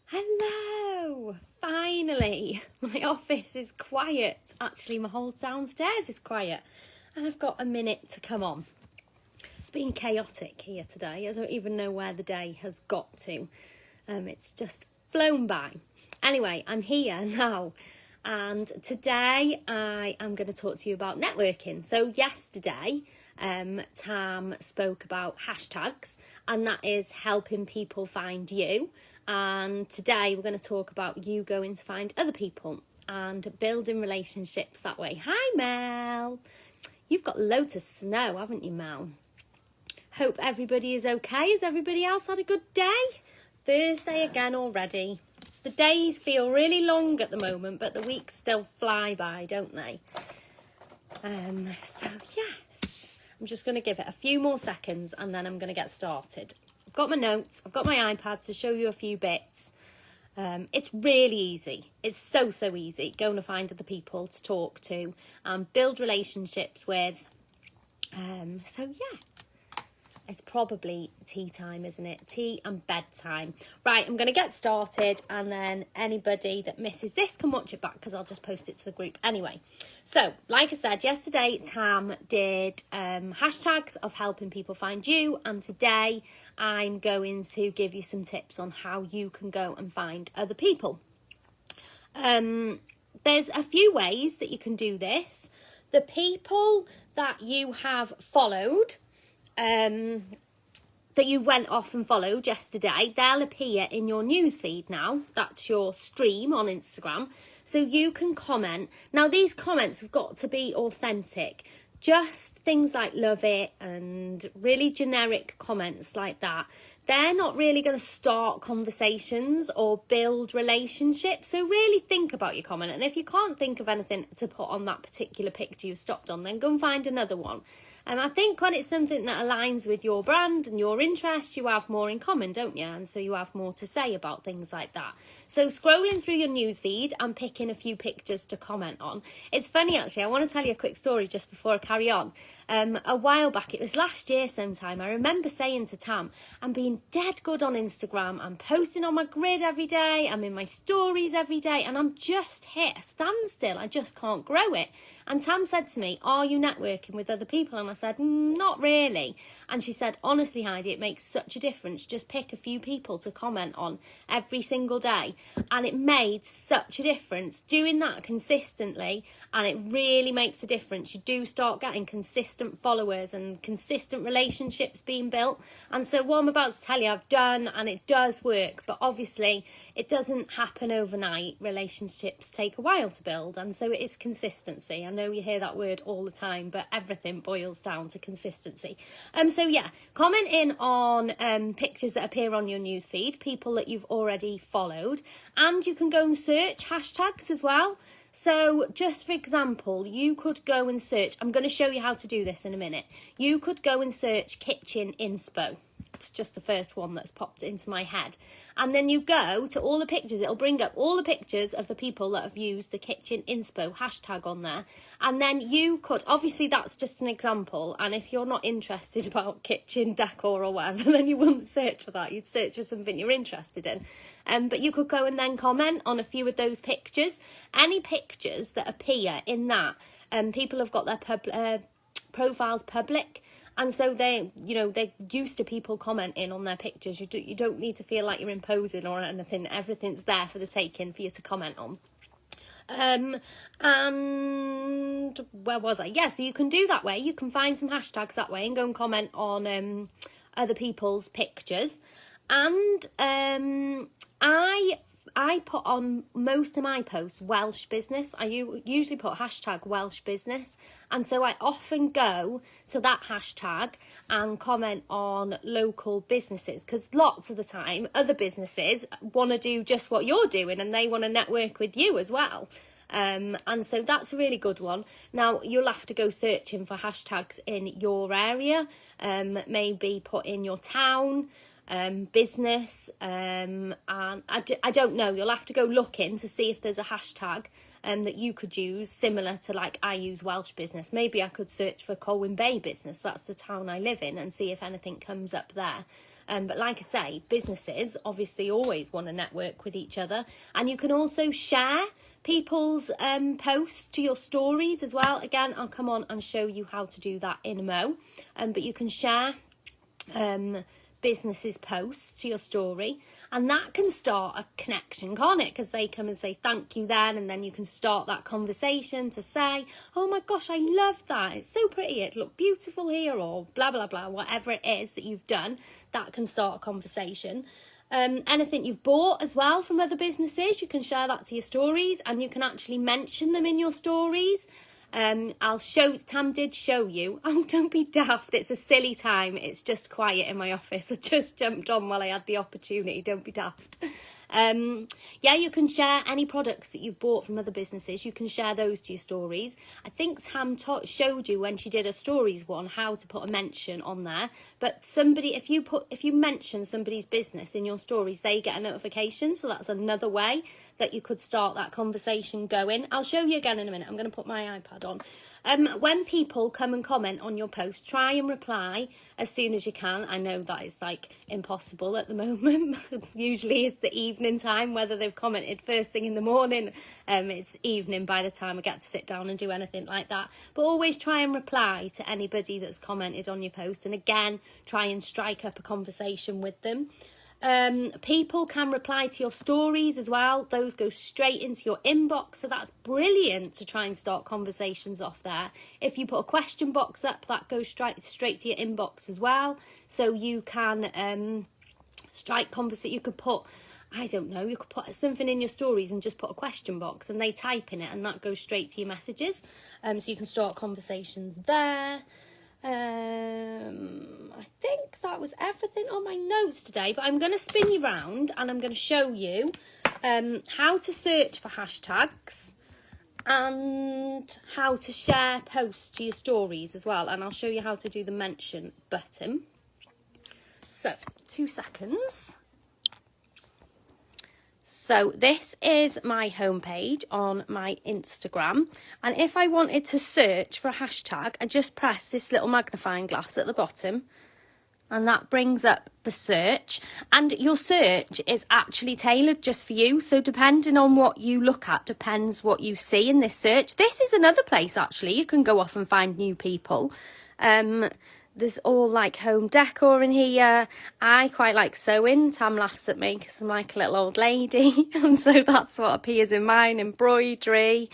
Hello! Finally, my office is quiet. Actually, my whole downstairs is quiet, and I've got a minute to come on. It's been chaotic here today. I don't even know where the day has got to. It's just flown by. Anyway, I'm here now, and today I am going to talk to you about networking. So yesterday, Tam spoke about hashtags, and that is helping people find you. And today we're going to talk about you going to find other people and building relationships that way. Hi, Mel. You've got loads of snow, haven't you, Mel? Hope everybody is okay. Has everybody else had a good day? Thursday again already. The days feel really long at the moment, but the weeks still fly by, don't they? So yes, I'm just going to give it a few more seconds and then I'm going to get started. I've got my notes, I've got my iPad to show you a few bits. It's really easy. It's so easy going to find other people to talk to and build relationships with. So yeah. It's probably tea time, isn't it? Tea and bedtime. Right, I'm going to get started, and then anybody that misses this can watch it back because I'll just post it to the group anyway. So, like I said, yesterday Tam did hashtags of helping people find you, and today I'm going to give you some tips on how you can go and find other people. There's a few ways that you can do this. The people that you have followed, that you went off and followed yesterday, they'll appear in your newsfeed now. That's your stream on Instagram. So you can comment. Now, these comments have got to be authentic. Just things like love it and really generic comments like that. They're not really going to start conversations or build relationships. So really think about your comment. And if you can't think of anything to put on that particular picture you stopped on, then go and find another one. I think when it's something that aligns with your brand and your interest, you have more in common, don't you? And so you have more to say about things like that. So scrolling through your newsfeed and picking a few pictures to comment on. It's funny, actually. I want to tell you a quick story just before I carry on. A while back, it was last year sometime, I remember saying to Tam, I'm being dead good on Instagram. I'm posting on my grid every day. I'm in my stories every day. And I'm just hit a standstill. I just can't grow it. And Tam said to me, are you networking with other people? And I said, not really. And she said, honestly, Heidi, it makes such a difference. Just pick a few people to comment on every single day. And it made such a difference doing that consistently. And it really makes a difference. You do start getting consistent followers and consistent relationships being built. And so what I'm about to tell you, I've done, and it does work. But obviously, it doesn't happen overnight. Relationships take a while to build. And so it is consistency. I know you hear that word all the time, but everything boils down to consistency. So yeah, comment in on pictures that appear on your newsfeed, people that you've already followed, and you can go and search hashtags as well. So just for example, you could go and search, I'm going to show you how to do this in a minute. You could go and search kitchen inspo. It's just the first one that's popped into my head. And then you go to all the pictures. It'll bring up all the pictures of the people that have used the kitchen inspo hashtag on there. And then you could, obviously that's just an example. And if you're not interested about kitchen decor or whatever, then you wouldn't search for that. You'd search for something you're interested in. But you could go and then comment on a few of those pictures. Any pictures that appear in that, people have got their profiles public. And so they're used to people commenting on their pictures. You don't need to feel like you're imposing or anything. Everything's there for the taking for you to comment on. And where was I? Yeah, so you can do that way. You can find some hashtags that way and go and comment on other people's pictures. And I put on most of my posts Welsh business. I usually put hashtag Welsh business. And so I often go to that hashtag and comment on local businesses, because lots of the time other businesses want to do just what you're doing and they want to network with you as well. And so that's a really good one. Now, you'll have to go searching for hashtags in your area, maybe put in your town, business, and I don't know, you'll have to go looking to see if there's a hashtag that you could use similar to, like, I use Welsh business. Maybe I could search for Colwyn Bay business, that's the town I live in, and see if anything comes up there. But like I say, businesses obviously always want to network with each other, and you can also share people's posts to your stories as well. Again, I'll come on and show you how to do that in a mo. But you can share businesses' posts to your story, and that can start a connection, can't it? Because they come and say thank you then, and then you can start that conversation to say, oh my gosh, I love that, it's so pretty, it looked beautiful here, or blah blah blah, whatever it is that you've done. That can start a conversation. Anything you've bought as well from other businesses, you can share that to your stories, and you can actually mention them in your stories. Tam did show you. Oh, don't be daft. It's a silly time. It's just quiet in my office. I just jumped on while I had the opportunity. Don't be daft. Yeah, you can share any products that you've bought from other businesses. You can share those to your stories. I think Tam showed you when she did a stories one how to put a mention on there. But somebody, if you mention somebody's business in your stories, they get a notification. So that's another way that you could start that conversation going. I'll show you again in a minute. I'm going to put my iPad on. When people come and comment on your post, try and reply as soon as you can. I know that is like impossible at the moment. Usually it's the evening time, whether they've commented first thing in the morning. It's evening by the time I get to sit down and do anything like that. But always try and reply to anybody that's commented on your post. And again, try and strike up a conversation with them. People can reply to your stories as well. Those go straight into your inbox, so that's brilliant to try and start conversations off there. If you put a question box up, that goes straight to your inbox as well, so you can strike conversation. You could put, I don't know, you could put something in your stories and just put a question box, and they type in it, and that goes straight to your messages. So you can start conversations there. I think that was everything on my notes today, but I'm going to spin you round and I'm going to show you how to search for hashtags and how to share posts to your stories as well, and I'll show you how to do the mention button. So 2 seconds. So this is my homepage on my Instagram, and if I wanted to search for a hashtag, I just press this little magnifying glass at the bottom, and that brings up the search, and your search is actually tailored just for you. So depending on what you look at depends what you see in this search. This is another place actually you can go off and find new people. There's all like home decor in here. I quite like sewing. Tam laughs at me because I'm like a little old lady. And so that's what appears in mine. Embroidery,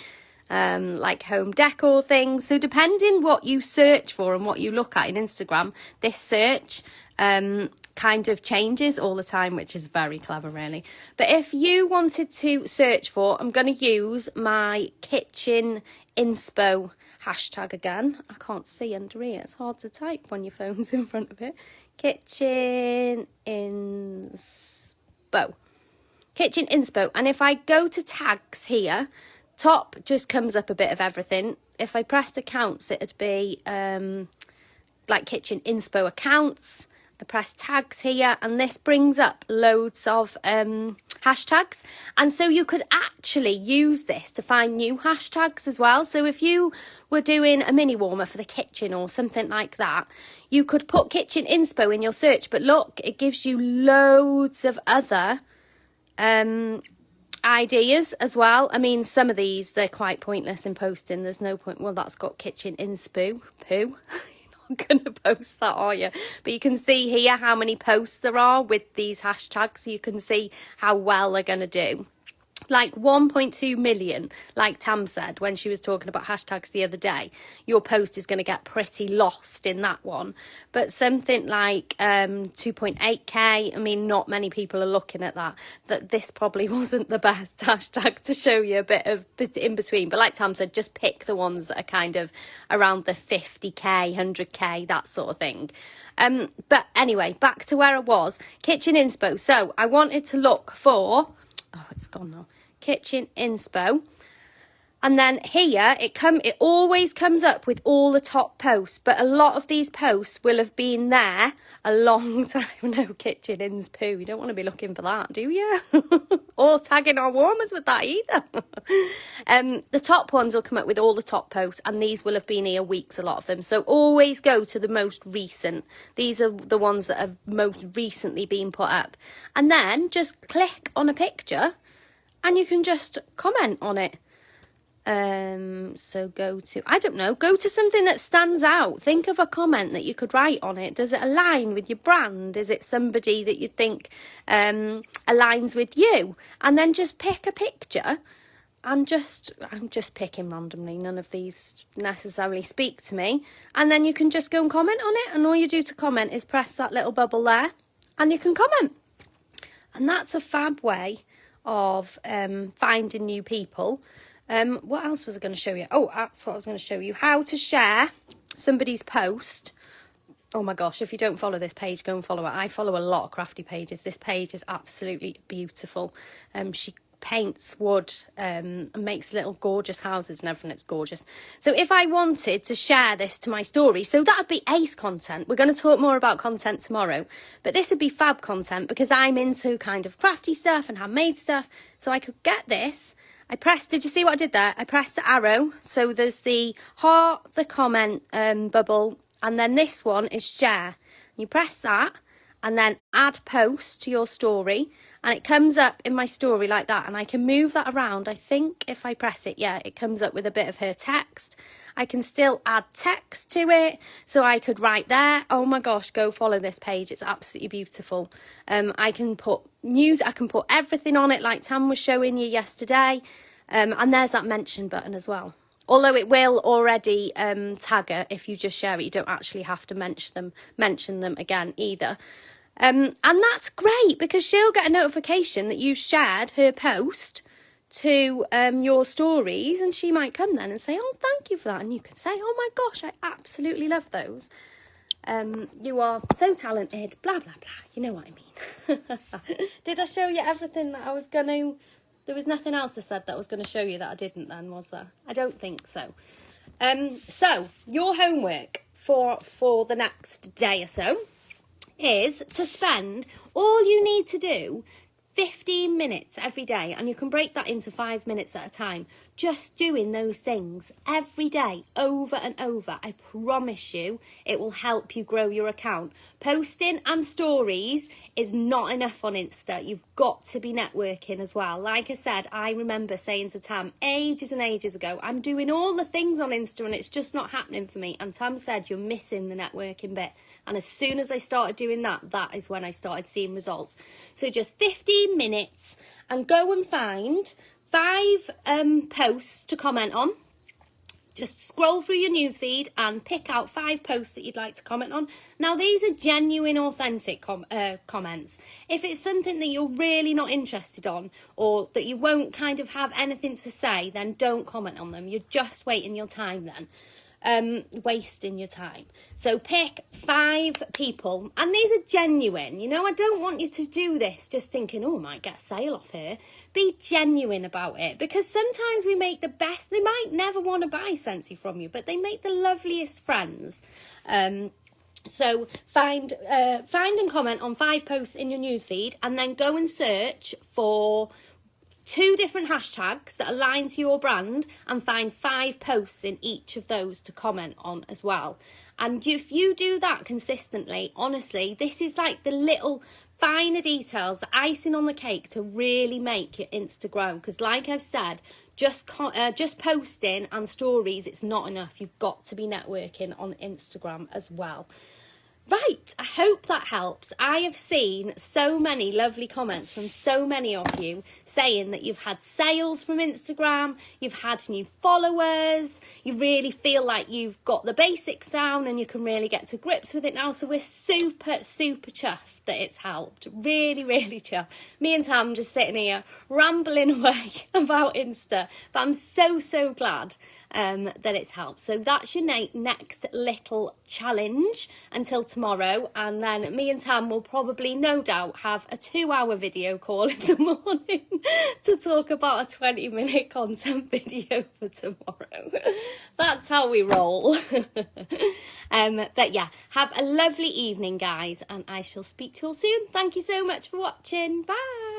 like home decor things. So depending what you search for and what you look at in Instagram, this search kind of changes all the time, which is very clever really. But if you wanted to search for, I'm going to use my kitchen inspo hashtag again. I can't see under here. It's hard to type when your phone's in front of it. Kitchen inspo. Kitchen inspo. And if I go to tags here, top just comes up a bit of everything. If I pressed accounts, it'd be like kitchen inspo accounts. I press tags here, and this brings up loads of hashtags, and so you could actually use this to find new hashtags as well. So if you were doing a mini warmer for the kitchen or something like that, you could put kitchen inspo in your search, but look, it gives you loads of other ideas as well. I mean, some of these, they're quite pointless in posting. There's no point. Well, that's got kitchen inspo. Poo. Going to post that, are you? But you can see here how many posts there are with these hashtags, so you can see how well they're going to do. Like 1.2 million, like Tam said when she was talking about hashtags the other day, your post is going to get pretty lost in that one. But something like 2.8k, I mean, not many people are looking at that. That this probably wasn't the best hashtag to show you a bit of in between. But like Tam said, just pick the ones that are kind of around the 50k, 100k, that sort of thing. But anyway, back to where I was. Kitchen inspo. So I wanted to look for... Oh, it's gone now. Kitchen inspo. And then here, it always comes up with all the top posts. But a lot of these posts will have been there a long time. No, kitchen inspo. You don't want to be looking for that, do you? Or tagging our warmers with that either. The top ones will come up with all the top posts, and these will have been here weeks, a lot of them. So always go to the most recent. These are the ones that have most recently been put up. And then just click on a picture and you can just comment on it. So go to something that stands out. Think of a comment that you could write on it. Does it align with your brand? Is it somebody that you think aligns with you? And then just pick a picture and I'm just picking randomly. None of these necessarily speak to me. And then you can just go and comment on it. And all you do to comment is press that little bubble there and you can comment. And that's a fab way of finding new people. What else was I going to show you? Oh, that's what I was going to show you. How to share somebody's post. Oh my gosh, if you don't follow this page, go and follow it. I follow a lot of crafty pages. This page is absolutely beautiful. She paints wood and makes little gorgeous houses and everything. It's gorgeous. So if I wanted to share this to my story, so that would be ace content. We're going to talk more about content tomorrow, but this would be fab content because I'm into kind of crafty stuff and handmade stuff. So I could get this. Did you see what I did there? I pressed the arrow. So there's the heart, the comment bubble, and then this one is share. You press that and then add post to your story, and it comes up in my story like that, and I can move that around. I think if I press it, yeah, it comes up with a bit of her text. I can still add text to it, so I could write there. Oh my gosh, go follow this page. It's absolutely beautiful. I can put music, I can put everything on it like Tam was showing you yesterday. And there's that mention button as well. Although it will already tag her if you just share it. You don't actually have to mention them again either. And that's great because she'll get a notification that you shared her post to your stories, and she might come then and say, oh, thank you for that. And you can say, oh my gosh, I absolutely love those. You are so talented, blah, blah, blah. You know what I mean. Did I show you everything that I was going to? There was nothing else I said that I was going to show you that I didn't then, was there? I don't think so. So your homework for the next day or so is to spend, all you need to do, 15 minutes every day, and you can break that into 5 minutes at a time, just doing those things every day over and over. I promise you it will help you grow your account. Posting and stories is not enough on Insta. You've got to be networking as well. Like I said, I remember saying to Tam ages and ages ago, I'm doing all the things on Insta and it's just not happening for me. And Tam said, you're missing the networking bit. And as soon as I started doing that, that is when I started seeing results. So just 15 minutes and go and find 5 posts to comment on. Just scroll through your newsfeed and pick out 5 posts that you'd like to comment on. Now, these are genuine, authentic comments. If it's something that you're really not interested on or that you won't kind of have anything to say, then don't comment on them. You're just wasting your time then. Wasting your time. So pick 5 people, and these are genuine. You know, I don't want you to do this just thinking, oh, I might get a sale off here. Be genuine about it, because sometimes we make the best. They might never want to buy Scentsy from you, but they make the loveliest friends. So find and comment on 5 posts in your newsfeed, and then go and search for 2 different hashtags that align to your brand and find 5 posts in each of those to comment on as well. And if you do that consistently, honestly, this is like the little finer details, the icing on the cake to really make your Insta grow. Because like I've said, just posting and stories, it's not enough. You've got to be networking on Instagram as well. Right, I hope that helps. I have seen so many lovely comments from so many of you saying that you've had sales from Instagram, you've had new followers, you really feel like you've got the basics down and you can really get to grips with it now. So we're super, super chuffed that it's helped. Really, really chuffed. Me and Tam just sitting here rambling away about Insta, but I'm so, so glad that it's helped. So that's your next little challenge until tomorrow, and then me and Tam will probably no doubt have a 2-hour video call in the morning to talk about a 20-minute content video for tomorrow. That's how we roll. But yeah, have a lovely evening, guys, and I shall speak to you all soon. Thank you so much for watching. Bye.